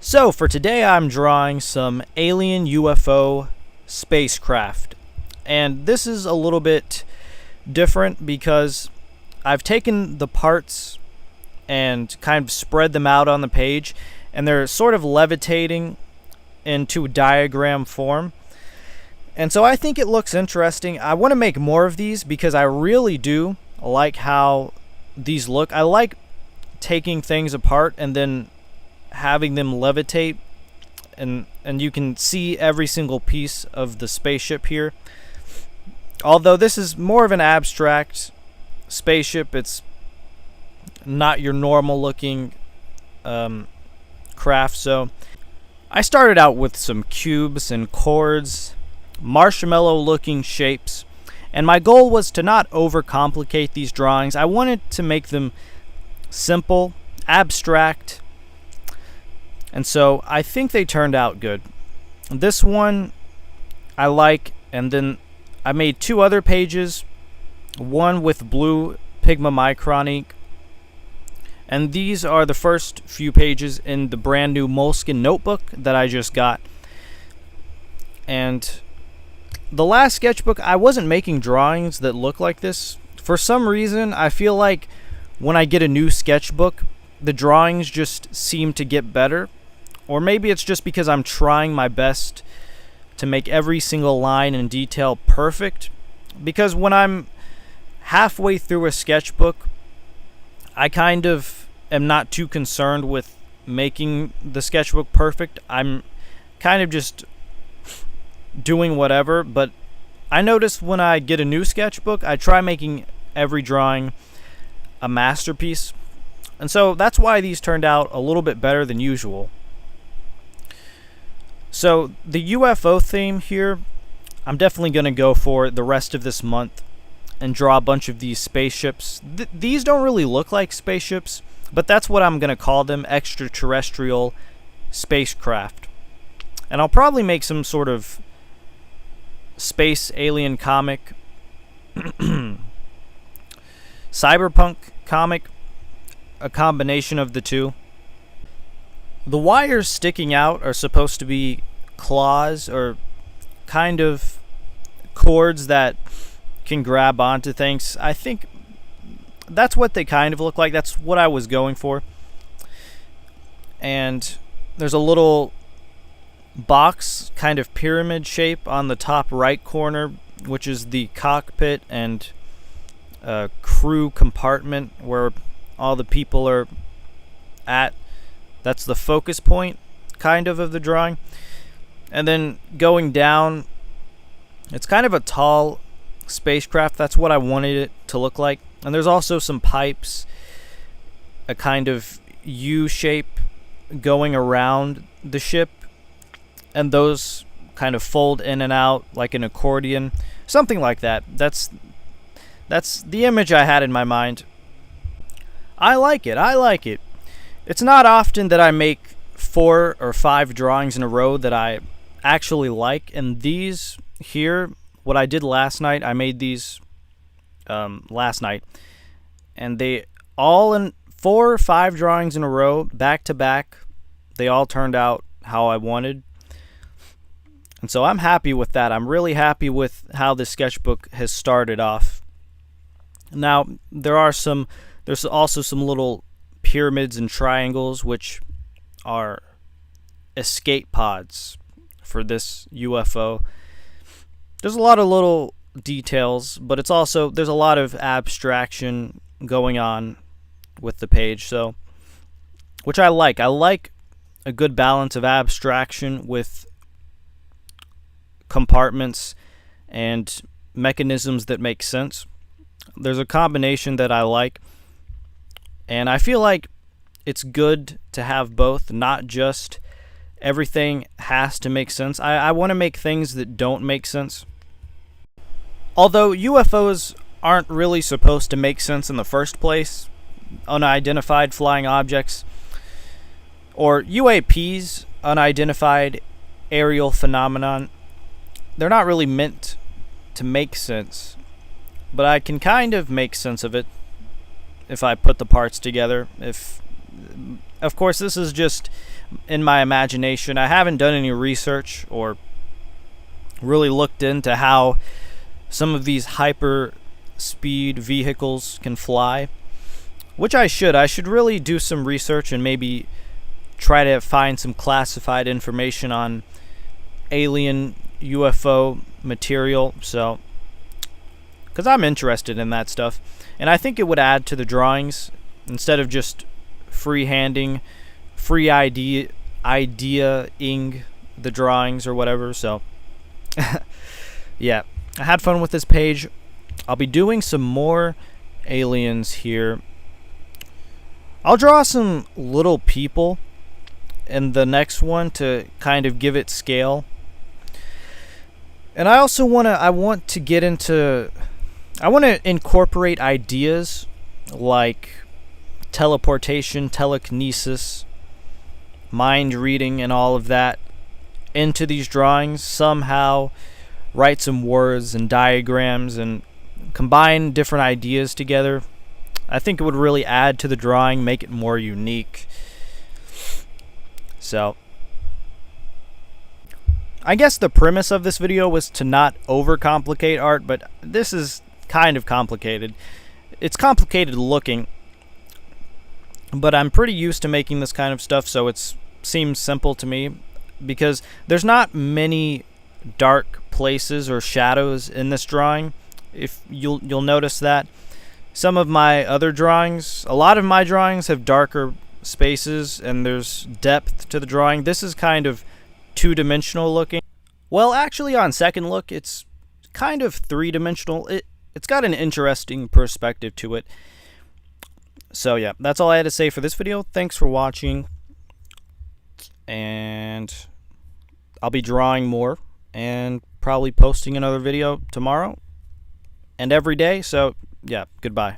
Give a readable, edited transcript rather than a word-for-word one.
So for today I'm drawing some alien UFO spacecraft, and this is a little bit different because I've taken the parts and kind of spread them out on the page, and they're sort of levitating into diagram form. And so I think it looks interesting. I want to make more of these because I really do like how these look. I like taking things apart and then having them levitate, and you can see every single piece of the spaceship here. Although this is more of an abstract spaceship, it's not your normal looking craft. So I started out with some cubes and chords, marshmallow looking shapes, and my goal was to not overcomplicate these drawings. I wanted to make them simple, abstract, and so I think they turned out good. This one I like, and then I made two other pages, one with blue Pigma Micron ink, and these are the first few pages in the brand new Moleskine notebook that I just got. And the last sketchbook, I wasn't making drawings that look like this. For some reason, I feel like when I get a new sketchbook, the drawings just seem to get better. Or maybe it's just because I'm trying my best to make every single line and detail perfect. Because when I'm halfway through a sketchbook, I kind of am not too concerned with making the sketchbook perfect. I'm kind of just doing whatever. But I notice when I get a new sketchbook, I try making every drawing a masterpiece. And so that's why these turned out a little bit better than usual. So the UFO theme here, I'm definitely going to go for the rest of this month and draw a bunch of these spaceships. These don't really look like spaceships, but that's what I'm going to call them, extraterrestrial spacecraft. And I'll probably make some sort of space alien comic, cyberpunk comic, a combination of the two. The wires sticking out are supposed to be claws or kind of cords that can grab onto things. I think that's what they kind of look like. That's what I was going for. And there's a little box, kind of pyramid shape on the top right corner, which is the cockpit and crew compartment where all the people are at. That's the focus point, kind of the drawing. And then going down, it's kind of a tall spacecraft. That's what I wanted it to look like. And there's also some pipes, a kind of U shape going around the ship. And those kind of fold in and out like an accordion. Something like that. That's the image I had in my mind. I like it. It's not often that I make 4 or 5 drawings in a row that I actually like, and these here, what I did last night, I made these last night, and they all in 4 or 5 drawings in a row, back to back, they all turned out how I wanted, and so I'm happy with that. I'm really happy with how this sketchbook has started off. Now, there's also some little pyramids and triangles, which are escape pods for this UFO. There's a lot of little details, but there's a lot of abstraction going on with the page, so which I like. I like a good balance of abstraction with compartments and mechanisms that make sense. There's a combination that I like. And I feel like it's good to have both, not just everything has to make sense. I want to make things that don't make sense. Although UFOs aren't really supposed to make sense in the first place, unidentified flying objects, or UAPs, unidentified aerial phenomenon, they're not really meant to make sense. But I can kind of make sense of it if I put the parts together. If Of course, this is just in my imagination. I haven't done any research or really looked into how some of these hyper speed vehicles can fly, which I should. I should really do some research and maybe try to find some classified information on alien UFO material, so because I'm interested in that stuff, and I think it would add to the drawings instead of just freehanding, free ideaing the drawings or whatever. So yeah, I had fun with this page. I'll be doing some more aliens here. I'll draw some little people in the next one to kind of give it scale. And I also want to incorporate ideas like teleportation, telekinesis, mind reading, and all of that into these drawings. Somehow write some words and diagrams and combine different ideas together. I think it would really add to the drawing, make it more unique. So I guess the premise of this video was to not overcomplicate art, but this is kind of complicated. It's complicated looking, but I'm pretty used to making this kind of stuff, so it seems simple to me because there's not many dark places or shadows in this drawing. If you'll notice that some of my other drawings, a lot of my drawings have darker spaces and there's depth to the drawing. This is kind of two-dimensional looking. Well, actually on second look it's kind of three-dimensional. It's got an interesting perspective to it. So yeah, that's all I had to say for this video. Thanks for watching, and I'll be drawing more and probably posting another video tomorrow and every day. So yeah, goodbye.